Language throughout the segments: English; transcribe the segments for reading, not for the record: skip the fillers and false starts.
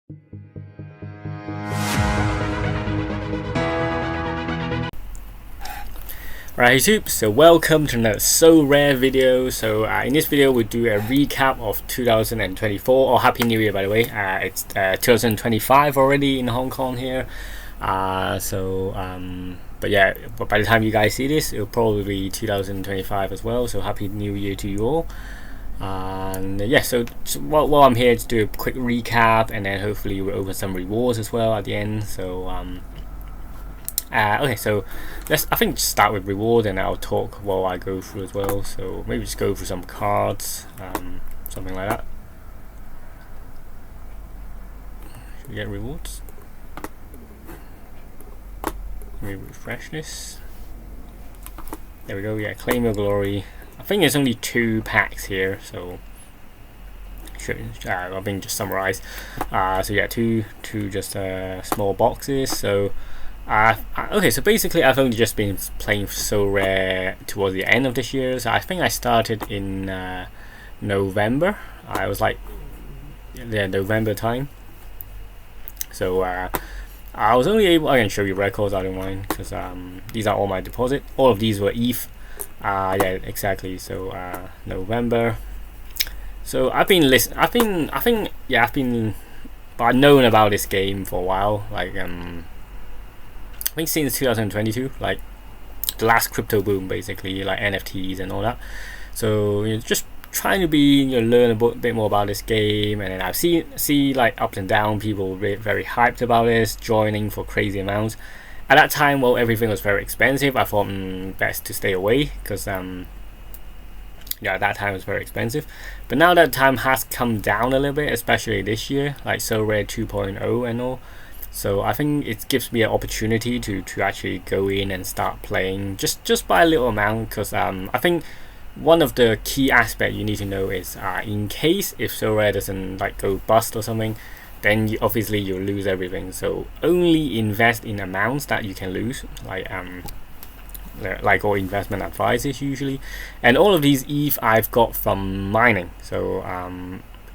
Right YouTube, so welcome to another Sorare video. So in this video we'll do a recap of 2024, or Happy New Year by the way. It's 2025 already in Hong Kong here. But by the time you guys see this, it'll probably be 2025 as well, so Happy New Year to you all. So while I'm here to do a quick recap, and then hopefully we'll open some rewards as well at the end. So okay, so let's just start with reward, and I'll talk while I go through as well. So maybe just go through some cards, something like that. Should we get rewards? Let me refresh this. There we go. Yeah, claim your glory. I think there's only 2 packs here, so I think just summarize. So yeah, two just small boxes. So okay, so basically I've only just been playing Sorare towards the end of this year. So I think I started in November. I was like, yeah, November time. So I was only able, I can show you records, I don't mind, because these are all my deposit. All of these were ETH. Yeah, exactly. So November. So I've known about this game for a while. Like I think since 2022, like the last crypto boom, basically, like NFTs and all that. So just trying to learn a bit more about this game, and then I've see like up and down, people very hyped about this, joining for crazy amounts. At that time, well, everything was very expensive. I thought best to stay away, because at that time it was very expensive. But now that time has come down a little bit, especially this year, like Sorare 2.0 and all. So I think it gives me an opportunity to actually go in and start playing just by a little amount, because I think one of the key aspects you need to know is in case if Sorare doesn't like go bust or something, then obviously you'll lose everything. So only invest in amounts that you can lose, like all investment advices usually. And all of these ETH I've got from mining. So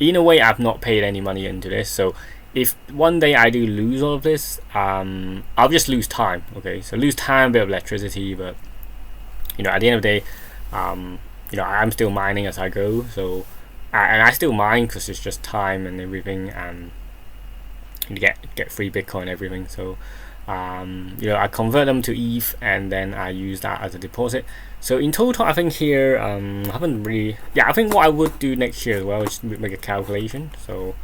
in a way I've not paid any money into this. So if one day I do lose all of this, I'll just lose time. Okay, so lose time, a bit of electricity, but at the end of the day, I'm still mining as I go. So and I still mine because it's just time and everything, and you get free Bitcoin and everything. So I convert them to ETH, and then I use that as a deposit. So in total, I think here I think what I would do next year as well is make a calculation. So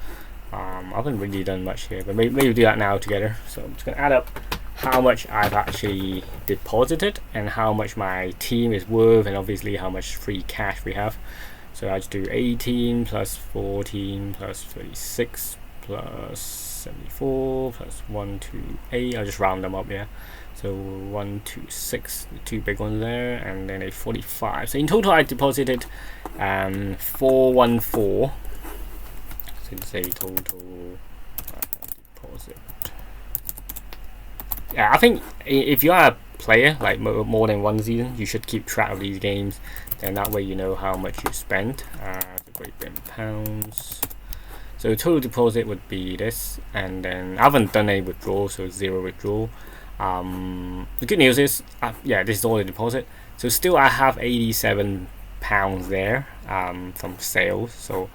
I haven't really done much here, but maybe we'll do that now together. So I'm just gonna add up how much I've actually deposited and how much my team is worth, and obviously how much free cash we have. So I just do 18 plus 14 plus 36 plus 74 plus 128. I'll just round them up, yeah. So 126, the 2 big ones there, and then a 45. So in total I deposited 414. So say total deposit. Yeah, I think if you are a player like more than one season, you should keep track of these games, and that way you know how much you spent. Great Britain pounds. So total deposit would be this, and then I haven't done any withdrawal, so 0 withdrawal. The good news is, this is all the deposit. So still I have 87 pounds there from sales. So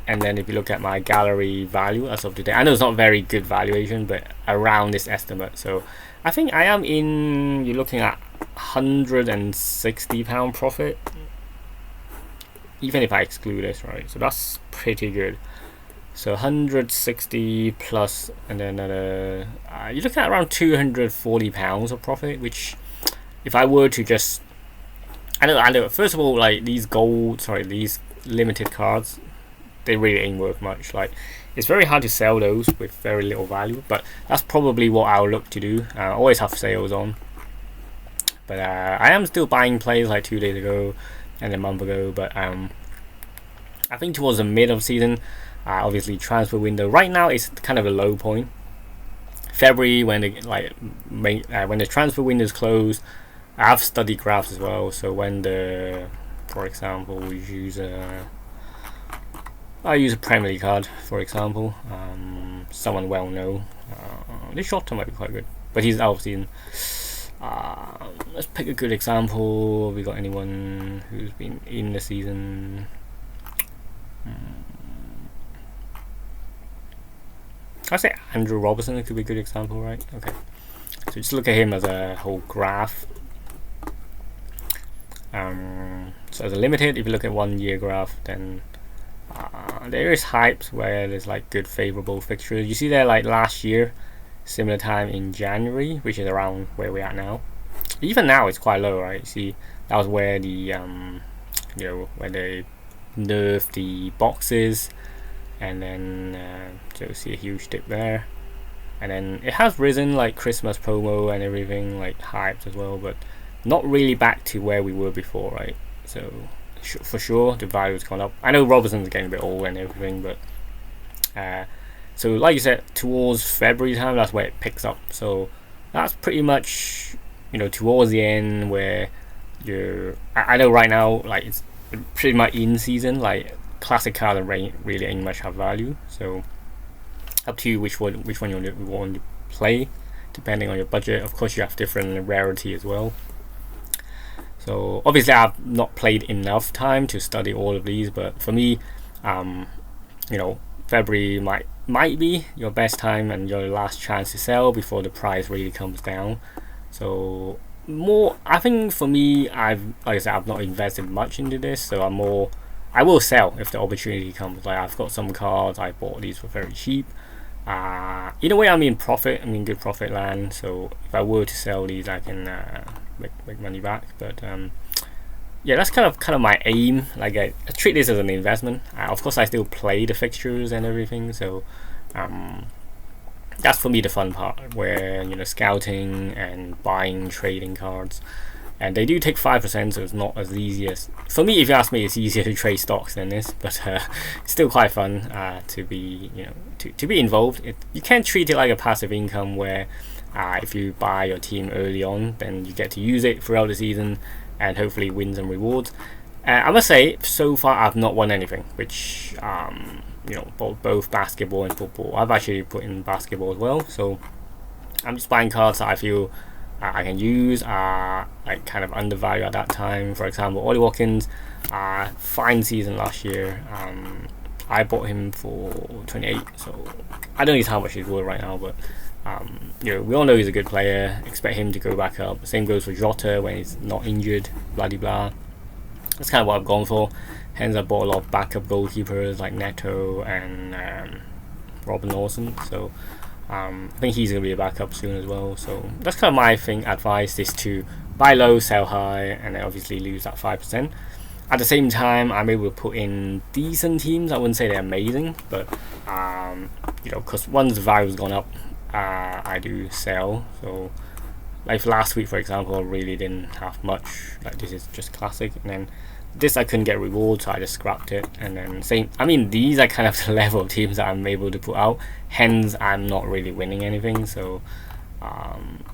and then if you look at my gallery value as of today, I know it's not very good valuation, but around this estimate. So I think I am you're looking at £160 profit, even if I exclude this, right? So that's pretty good. So 160 plus, and then you're looking at around £240 of profit, which if I were to just, I know. First of all, like these limited cards, they really ain't worth much. Like it's very hard to sell those with very little value, but that's probably what I'll look to do. I always have sales on, but I am still buying plays like 2 days ago and a month ago. But I think towards the mid of season, obviously transfer window right now is kind of a low point. February, when the transfer window is closed, I have study graphs as well. So when for example, we use I use a Premier League card, for example. Someone well known. This short term might be quite good, but he's out of season. Let's pick a good example. We got anyone who's been in the season? I'd say Andrew Robertson could be a good example, right? Okay. So just look at him as a whole graph. So as a limited, if you look at 1 year graph, then there is hypes where there's like good favorable fixtures. You see there like last year, similar time in January, which is around where we're at now. Even now it's quite low, right? You see, that was where the where they nerfed the boxes, and then so you see a huge dip there, and then it has risen like Christmas promo and everything, like hyped as well, but not really back to where we were before, right? So for sure the value's gone up. I know Robertson's getting a bit old and everything, but so like you said, towards February time, that's where it picks up. So that's pretty much, towards the end where I know right now, like it's pretty much in season, like classic card and really ain't much have value. So up to you which one you want to play, depending on your budget. Of course, you have different rarity as well. So obviously, I've not played enough time to study all of these, but for me, February might be your best time and your last chance to sell before the price really comes down. So I think for me, like I said, I've not invested much into this, so I will sell if the opportunity comes. Like I've got some cards, I bought these for very cheap. In a way, I'm in profit. I'm in good profit land. So if I were to sell these, I can make money back. But yeah, that's kind of my aim. Like I treat this as an investment. Of course, I still play the fixtures and everything. So that's for me the fun part, where scouting and buying, trading cards. And they do take 5%, so it's not as easy as, for me, if you ask me, it's easier to trade stocks than this, but it's still quite fun to be to be involved. You can treat it like a passive income where if you buy your team early on, then you get to use it throughout the season and hopefully win some rewards. I must say, so far I've not won anything, which both basketball and football. I've actually put in basketball as well, so I'm just buying cards that I feel I can use, like kind of undervalued at that time. For example, Ollie Watkins, fine season last year. I bought him for 28, so I don't know how much he's worth right now, but we all know he's a good player. Expect him to go back up. Same goes for Jota when he's not injured. Blah de blah. That's kind of what I've gone for. Hence, I bought a lot of backup goalkeepers like Neto and Robin Lawson. So I think he's going to be a backup soon as well. So that's kind of my advice is to buy low, sell high, and then obviously lose that 5%. At the same time, I'm able to put in decent teams. I wouldn't say they're amazing, but because once the value's gone up, I do sell. So like last week, for example, I really didn't have much. Like this is just classic, and then this I couldn't get rewards, so I just scrapped it. And then these are kind of the level of teams that I'm able to put out, hence I'm not really winning anything. So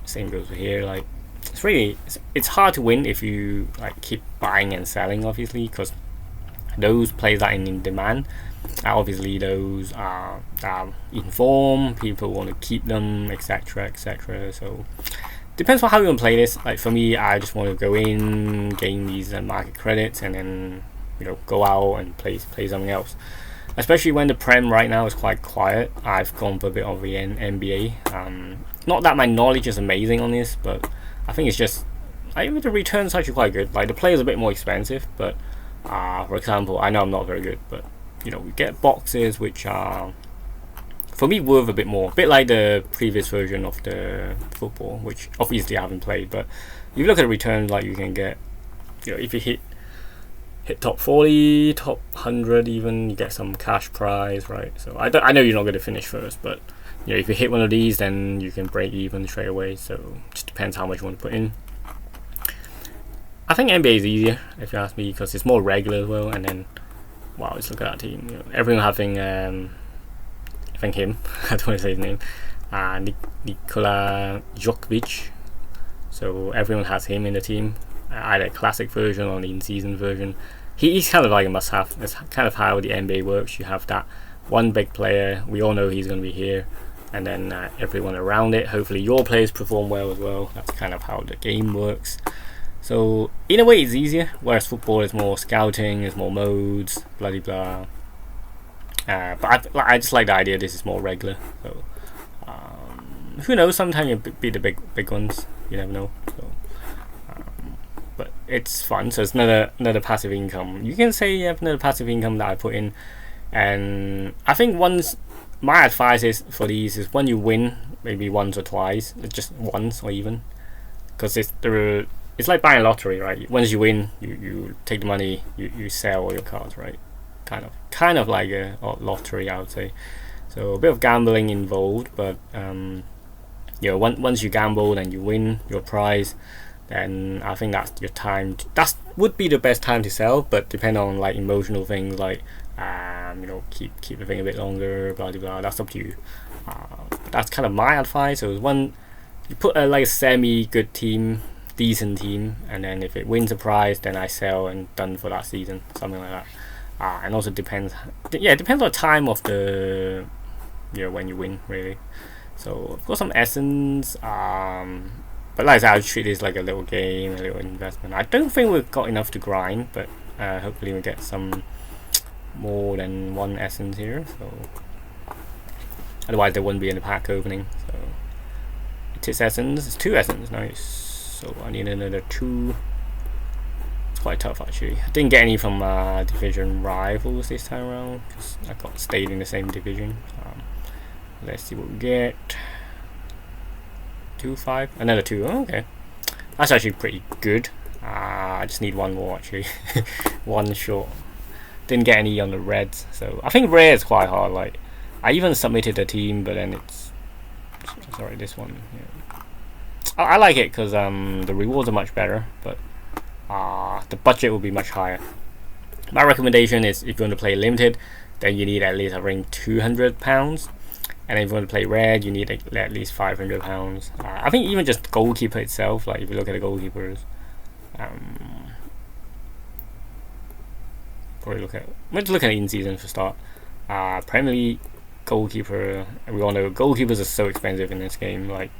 same goes for here. Like it's hard to win if you like keep buying and selling, obviously, because those players that are in demand, obviously those are in form, people want to keep them, etc. So depends on how you want to play this. Like for me, I just want to go in, gain these market credits, and then go out and play something else. Especially when the Prem right now is quite quiet, I've gone for a bit of the NBA. Not that my knowledge is amazing on this, but I think it's just the returns actually quite good. Like the player's a bit more expensive, but for example, I know I'm not very good, but we get boxes which are for me worth a bit more, a bit like the previous version of the football, which obviously I haven't played. But if you look at the returns, like you can get, if you hit top 40, top 100 even, you get some cash prize, right? So I know you're not going to finish first, but if you hit one of these, then you can break even straight away. So it just depends how much you want to put in. I think NBA is easier, if you ask me, because it's more regular as well. And then, wow, let's look at that team. Everyone having, I think him, I don't want to say his name, Nikola Jokovic. So everyone has him in the team, either classic version or the in-season version. he's kind of like a must-have. That's kind of how the NBA works. You have that one big player. We all know he's going to be here, and then everyone around it. Hopefully, your players perform well as well. That's kind of how the game works. So in a way, it's easier. Whereas football is more scouting, there's more modes, blah blah blah. But I just like the idea. This is more regular. So who knows? Sometimes you beat the big ones. You never know. So. But it's fun, so it's another passive income. You can say you have another passive income that I put in, and I think my advice is for these is when you win, maybe once or twice, just once or even, because it's like buying a lottery, right? Once you win, you take the money, you sell all your cards, right? Kind of like a lottery, I would say. So a bit of gambling involved, but once you gamble and you win your prize, then I think that's your time. That would be the best time to sell, but depend on like emotional things like keep the thing a bit longer, blah blah blah. That's up to you. That's kind of my advice. So when you put like a semi good team, decent team, and then if it wins a prize, then I sell and done for that season, something like that. And also depends. It depends on the time of the when you win really. So I've got some essence. But like I said, I'll treat this like a little game, a little investment. I don't think we've got enough to grind, but hopefully we get some more than one essence here. So otherwise there wouldn't be any pack opening. So it's essence. It's 2 essence, nice. So I need another 2. It's quite tough actually. I didn't get any from division rivals this time around because I stayed in the same division. Let's see what we get. 2, 5, another 2. Oh, okay, that's actually pretty good. I just need one more actually. One short. Didn't get any on the reds, so I think rare is quite hard. Like I even submitted a team, but then sorry, this one. Yeah. I like it because the rewards are much better, but the budget will be much higher. My recommendation is if you want to play limited, then you need at least I think £200. And if you want to play red, you need at least £500. I think even just goalkeeper itself, like if you look at the goalkeepers, let's look at in season for start. Premier League goalkeeper, we all know goalkeepers are so expensive in this game, like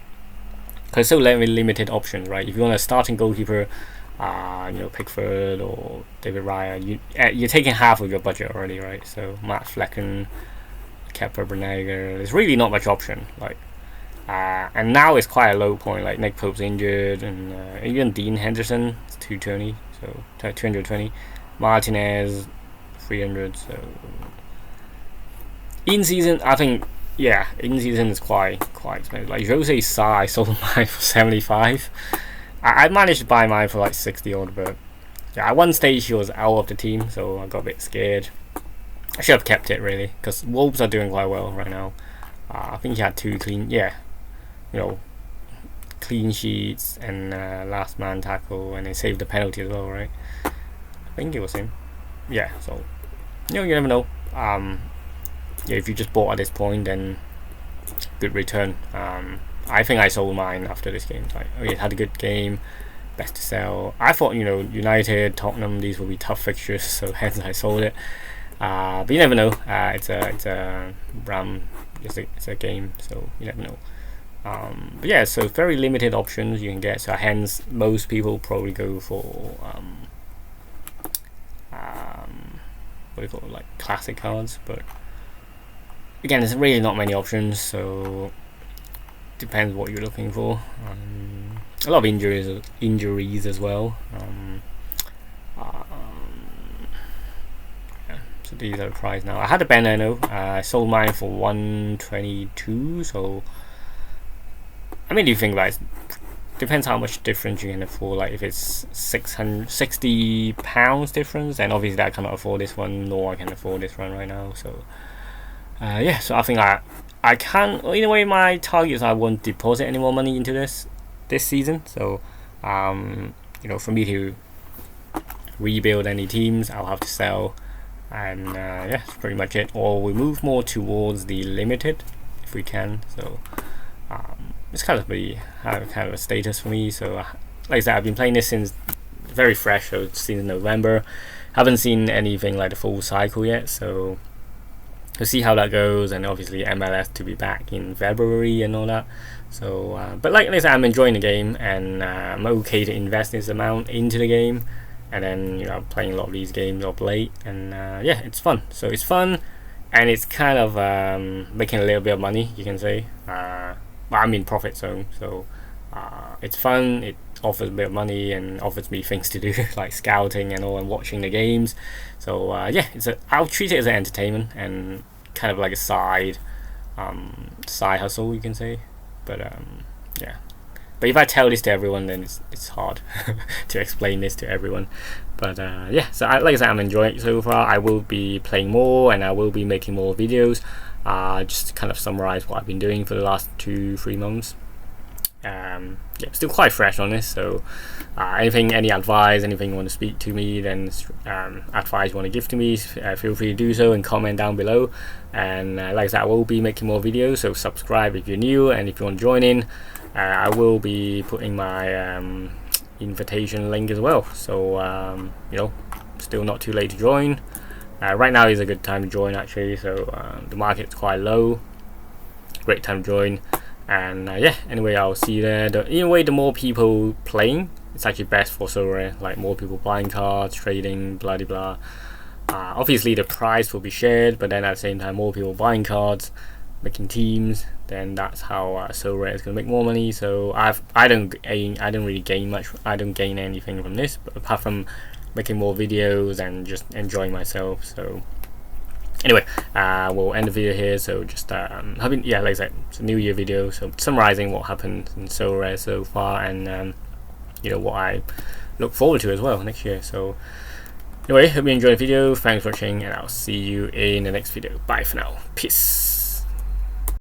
because so limited options, right? If you want a starting goalkeeper, Pickford or David Raya, you're taking half of your budget already, right? So Matt Flecken, Kepa Brunegger, there's really not much option. Like, and now it's quite a low point. Like Nick Pope's injured, and even Dean Henderson, it's 220, so 220. Martinez, 300. So in season, I think in season is quite expensive. Like Jose Sa, I sold mine for 75. I managed to buy mine for like 60 odd, but at one stage he was out of the team, so I got a bit scared. I should have kept it really, because Wolves are doing quite well right now. I think he had 2 clean sheets and last man tackle, and they saved the penalty as well, right? I think it was him. Yeah, so you never know. If you just bought at this point, then good return. I think I sold mine after this game. Like, it had a good game, best to sell. I thought United, Tottenham, these will be tough fixtures, so hence I sold it. But you never know. It's a game, so you never know. But yeah, so very limited options you can get. So hence most people probably go for what do you call it, like classic cards. But again, there's really not many options, so depends what you're looking for. A lot of injuries as well. So these are the price now. I had a banana. I sold mine for 122. So I mean, if you think about it, depends how much difference you can afford. Like if it's £660 difference, then obviously I cannot afford this one, nor I can afford this one right now. So so I think I can. In a way, my target is I won't deposit any more money into this season. So for me to rebuild any teams, I'll have to sell. And that's pretty much it. Or we move more towards the limited if we can. So it's kind of a status for me. So like I said, I've been playing this since very fresh, so it's since November. Haven't seen anything like the full cycle yet, so we'll see how that goes. And obviously MLS to be back in February and all that. So but like I said, I'm enjoying the game, and I'm okay to invest this amount into the game. And then, you know, playing a lot of these games of late, and yeah, it's fun. So it's fun, and it's kind of making a little bit of money, you can say. But I'm in profit zone, so it's fun. It offers a bit of money and offers me things to do like scouting and all, and watching the games. So yeah, I'll treat it as an entertainment and kind of like a side hustle, you can say. But yeah. But if I tell this to everyone, then it's hard to explain this to everyone. But yeah, so like I said, I'm enjoying it so far. I will be playing more, and I will be making more videos. Just to kind of summarize what I've been doing for the last 2-3 months. Yeah, still quite fresh on this. So any advice, anything you want to speak to me, then advice you want to give to me, feel free to do so and comment down below. And like I said, I will be making more videos, so subscribe if you're new, and if you want to join in, I will be putting my invitation link as well. So you know, still not too late to join. Right now is a good time to join, actually. So the market's quite low. Great time to join. And yeah, anyway, I'll see you there. The more people playing, it's actually best for Sorare. Like, more people buying cards, trading, blah blah blah. Obviously the price will be shared, but then at the same time, more people buying cards, making teams, then that's how Sorare is going to make more money. So I don't really gain much. I don't gain anything from this, but apart from making more videos and just enjoying myself. So anyway, we'll end the video here. So just like I said, it's a New Year video, so summarizing what happened in Sorare so far, and you know, what I look forward to as well next year. So anyway, hope you enjoyed the video. Thanks for watching, and I'll see you in the next video. Bye for now. Peace.